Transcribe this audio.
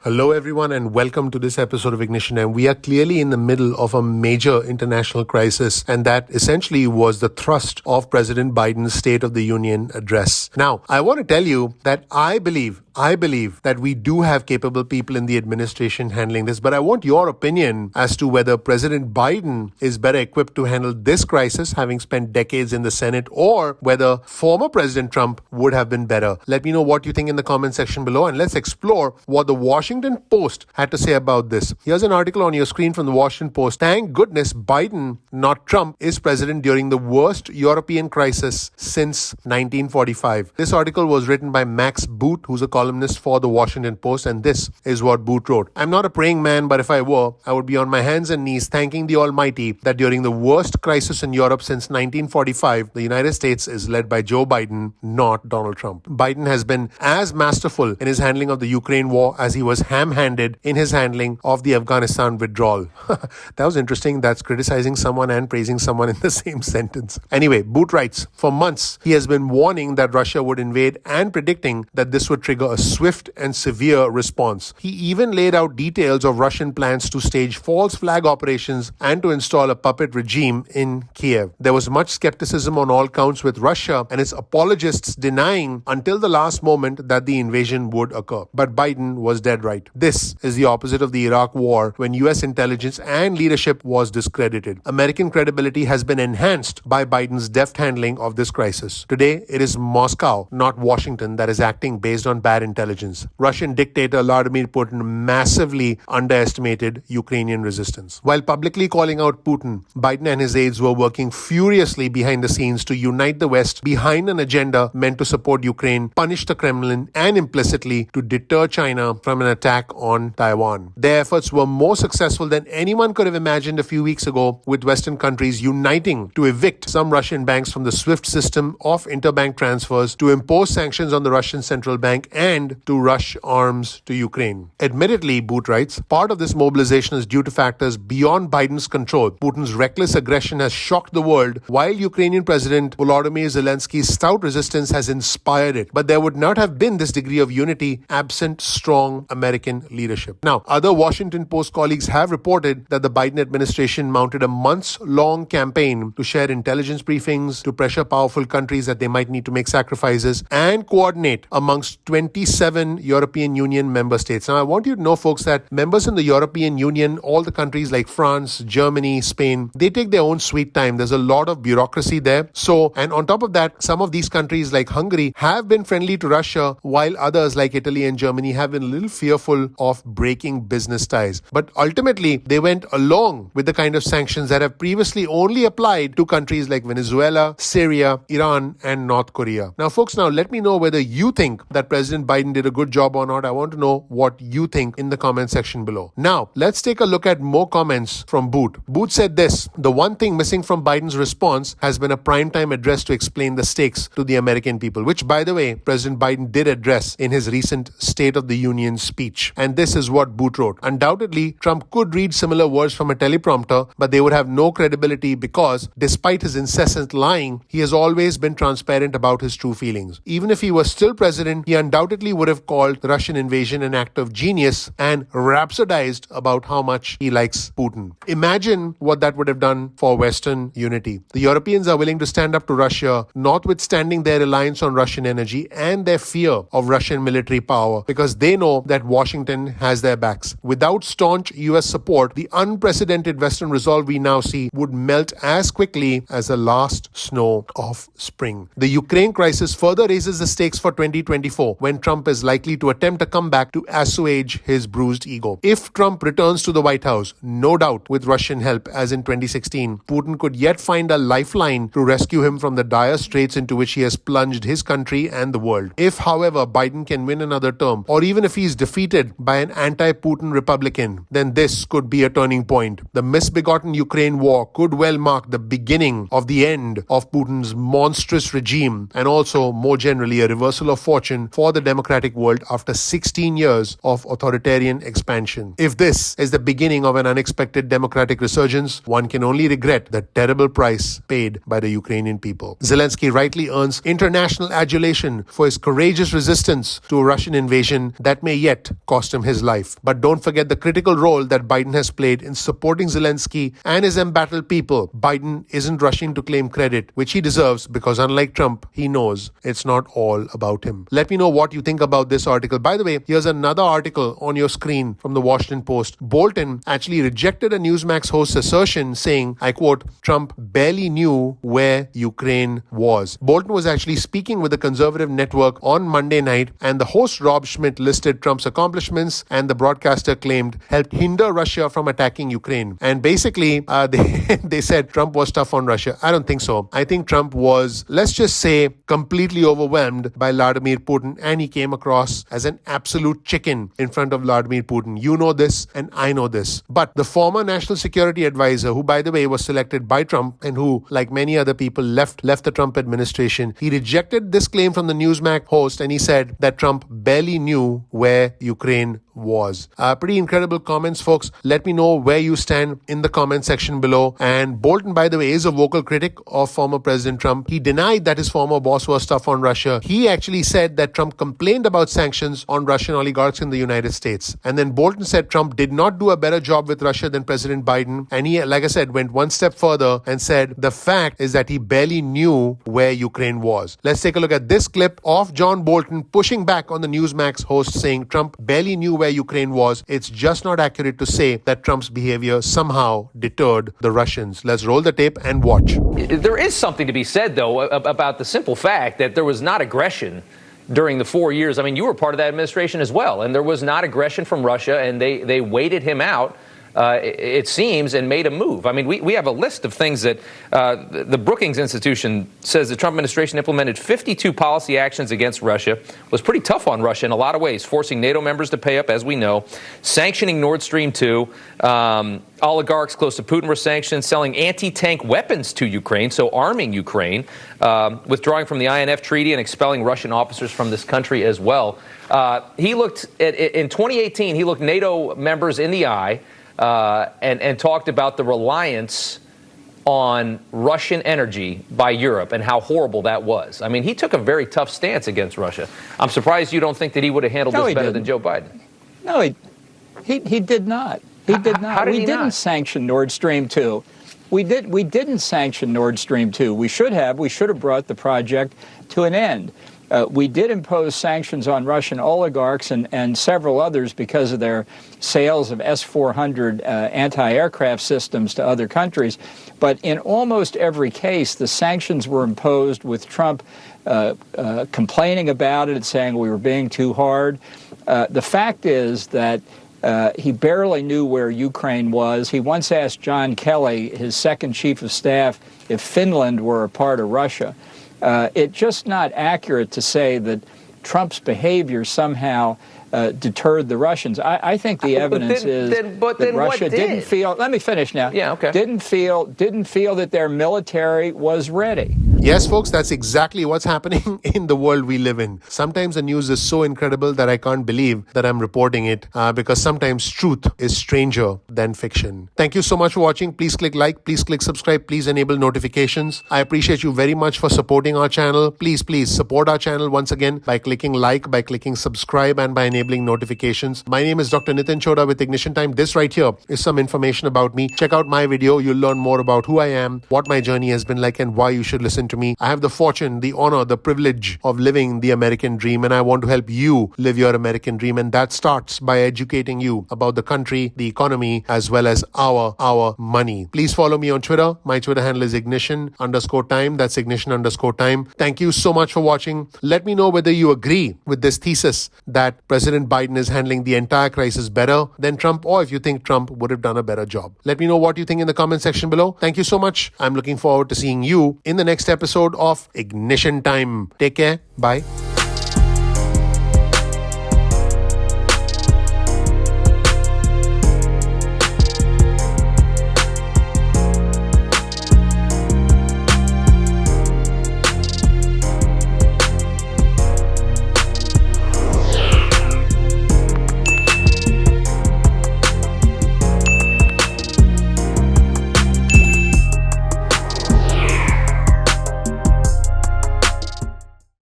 Hello, everyone, and welcome to this episode of Ignition. And we are clearly in the middle of a major international crisis, and that essentially was the thrust of President Biden's State of the Union address. Now, I want to tell you that I believe that we do have capable people in the administration handling this, but I want your opinion as to whether President Biden is better equipped to handle this crisis, having spent decades in the Senate, or whether former President Trump would have been better. Let me know what you think in the comment section below, and let's explore what the Washington Post had to say about this. Here's an article on your screen from the Washington Post. Thank goodness Biden, not Trump, is president during the worst European crisis since 1945. This article was written by Max Boot, who's a columnist for the Washington Post, and this is what Boot wrote. I'm not a praying man, but if I were, I would be on my hands and knees thanking the Almighty that during the worst crisis in Europe since 1945, the United States is led by Joe Biden, not Donald Trump. Biden has been as masterful in his handling of the Ukraine war as he was ham-handed in his handling of the Afghanistan withdrawal. That was interesting. That's criticizing someone and praising someone in the same sentence. Anyway, Boot writes, for months, he has been warning that Russia would invade and predicting that this would trigger a swift and severe response. He even laid out details of Russian plans to stage false flag operations and to install a puppet regime in Kiev. There was much skepticism on all counts, with Russia and its apologists denying until the last moment that the invasion would occur. But Biden was dead right. This is the opposite of the Iraq war, when US intelligence and leadership was discredited. American credibility has been enhanced by Biden's deft handling of this crisis. Today, it is Moscow, not Washington, that is acting based on bad intelligence. Russian dictator Vladimir Putin massively underestimated Ukrainian resistance. While publicly calling out Putin, Biden and his aides were working furiously behind the scenes to unite the West behind an agenda meant to support Ukraine, punish the Kremlin, and implicitly to deter China from an attack on Taiwan. Their efforts were more successful than anyone could have imagined a few weeks ago, with Western countries uniting to evict some Russian banks from the SWIFT system of interbank transfers, to impose sanctions on the Russian central bank, and to rush arms to Ukraine. Admittedly, Boot writes, part of this mobilization is due to factors beyond Biden's control. Putin's reckless aggression has shocked the world, while Ukrainian President Volodymyr Zelensky's stout resistance has inspired it. But there would not have been this degree of unity absent strong American leadership. Now, other Washington Post colleagues have reported that the Biden administration mounted a months-long campaign to share intelligence briefings, to pressure powerful countries that they might need to make sacrifices, and coordinate amongst 27 European Union member states. Now, I want you to know, folks, that members in the European Union, all the countries like France, Germany, Spain, they take their own sweet time. There's a lot of bureaucracy there. And on top of that, some of these countries like Hungary have been friendly to Russia, while others like Italy and Germany have been a little fearful of breaking business ties. But ultimately, they went along with the kind of sanctions that have previously only applied to countries like Venezuela, Syria, Iran, and North Korea. Now, folks, let me know whether you think that President Biden did a good job or not. I want to know what you think in the comment section below. Now, let's take a look at more comments from Boot. Boot said this: the one thing missing from Biden's response has been a primetime address to explain the stakes to the American people, which, by the way, President Biden did address in his recent State of the Union speech. And this is what Boot wrote. Undoubtedly, Trump could read similar words from a teleprompter, but they would have no credibility because, despite his incessant lying, he has always been transparent about his true feelings. Even if he was still president, he undoubtedly would have called the Russian invasion an act of genius and rhapsodized about how much he likes Putin. Imagine what that would have done for Western unity. The Europeans are willing to stand up to Russia, notwithstanding their reliance on Russian energy and their fear of Russian military power, because they know that Washington has their backs. Without staunch US support, the unprecedented Western resolve we now see would melt as quickly as the last snow of spring. The Ukraine crisis further raises the stakes for 2024, when Trump is likely to attempt a comeback to assuage his bruised ego. If Trump returns to the White House, no doubt with Russian help as in 2016, Putin could yet find a lifeline to rescue him from the dire straits into which he has plunged his country and the world. If, however, Biden can win another term, or even if he is defeated by an anti-Putin Republican, then this could be a turning point. The misbegotten Ukraine war could well mark the beginning of the end of Putin's monstrous regime, and also, more generally, a reversal of fortune for the democratic world after 16 years of authoritarian expansion. If this is the beginning of an unexpected democratic resurgence, one can only regret the terrible price paid by the Ukrainian people. Zelensky rightly earns international adulation for his courageous resistance to a Russian invasion that may yet cost him his life. But don't forget the critical role that Biden has played in supporting Zelensky and his embattled people. Biden isn't rushing to claim credit, which he deserves, because unlike Trump, he knows it's not all about him. Let me know what you think about this article. By the way, here's another article on your screen from the Washington Post. Bolton actually rejected a Newsmax host's assertion saying, I quote, Trump barely knew where Ukraine was. Bolton was actually speaking with the conservative network on Monday night, and the host Rob Schmidt listed Trump's accomplishments, and the broadcaster claimed helped hinder Russia from attacking Ukraine. And basically, they said Trump was tough on Russia. I don't think so. I think Trump was, let's just say, completely overwhelmed by Vladimir Putin, and he came across as an absolute chicken in front of Vladimir Putin. You know this, and I know this. But the former national security advisor, who, by the way, was selected by Trump and who, like many other people, left the Trump administration, he rejected this claim from the Newsmax host, and he said that Trump barely knew where Ukraine was. Pretty incredible comments, folks. Let me know where you stand in the comment section below. And Bolton, by the way, is a vocal critic of former President Trump. He denied that his former boss was tough on Russia. He actually said that Trump complained about sanctions on Russian oligarchs in the United States. And then Bolton said Trump did not do a better job with Russia than President Biden. And he, like I said, went one step further and said the fact is that he barely knew where Ukraine was. Let's take a look at this clip of John Bolton pushing back on the Newsmax host, saying Trump barely knew where Ukraine was. It's just not accurate to say that Trump's behavior somehow deterred the Russians. Let's roll the tape and watch. There is something to be said, though, about the simple fact that there was not aggression during the 4 years. I mean, you were part of that administration as well, and there was not aggression from Russia, and they waited him out, it seems, and made a move. I mean, we have a list of things that the Brookings Institution says the Trump administration implemented 52 policy actions against Russia, was pretty tough on Russia in a lot of ways, forcing NATO members to pay up, as we know, sanctioning Nord Stream 2, oligarchs close to Putin were sanctioned, selling anti-tank weapons to Ukraine, so arming Ukraine, withdrawing from the INF Treaty and expelling Russian officers from this country as well. He looked in 2018, he looked NATO members in the eye, and talked about the reliance on Russian energy by Europe and how horrible that was. I mean, he took a very tough stance against Russia. I'm surprised you don't think that he would have handled this better than Joe Biden. No, he did not. He did not. We didn't sanction Nord Stream 2. We didn't sanction Nord Stream 2. We should have. We should have brought the project to an end. We did impose sanctions on Russian oligarchs and several others because of their sales of S-400 anti-aircraft systems to other countries. But in almost every case, the sanctions were imposed with Trump complaining about it and saying we were being too hard. The fact is that he barely knew where Ukraine was. He once asked John Kelly, his second chief of staff, if Finland were a part of Russia. It's just not accurate to say that Trump's behavior somehow deterred the Russians. I think the evidence is that Russia didn't feel. Let me finish now. Yeah, okay. Didn't feel that their military was ready. Yes, folks, that's exactly what's happening in the world we live in. Sometimes the news is so incredible that I can't believe that I'm reporting it because sometimes truth is stranger than fiction. Thank you so much for watching. Please click like, please click subscribe, please enable notifications. I appreciate you very much for supporting our channel. Please support our channel once again by clicking like, by clicking subscribe, and by enabling notifications. My name is Dr. Nitin Chhoda with Ignition Time. This right here is some information about me. Check out my video. You'll learn more about who I am, what my journey has been like, and why you should listen to me. I have the fortune, the honor, the privilege of living the American dream, and I want to help you live your American dream, and that starts by educating you about the country, the economy, as well as our money. Please follow me on Twitter. My Twitter handle is ignition_time. That's ignition_time. Thank you so much for watching. Let me know whether you agree with this thesis that President Biden is handling the entire crisis better than Trump, or if you think Trump would have done a better job. Let me know what you think in the comment section below. Thank you so much. I'm looking forward to seeing you in the next episode of Ignition Time. Take care. Bye.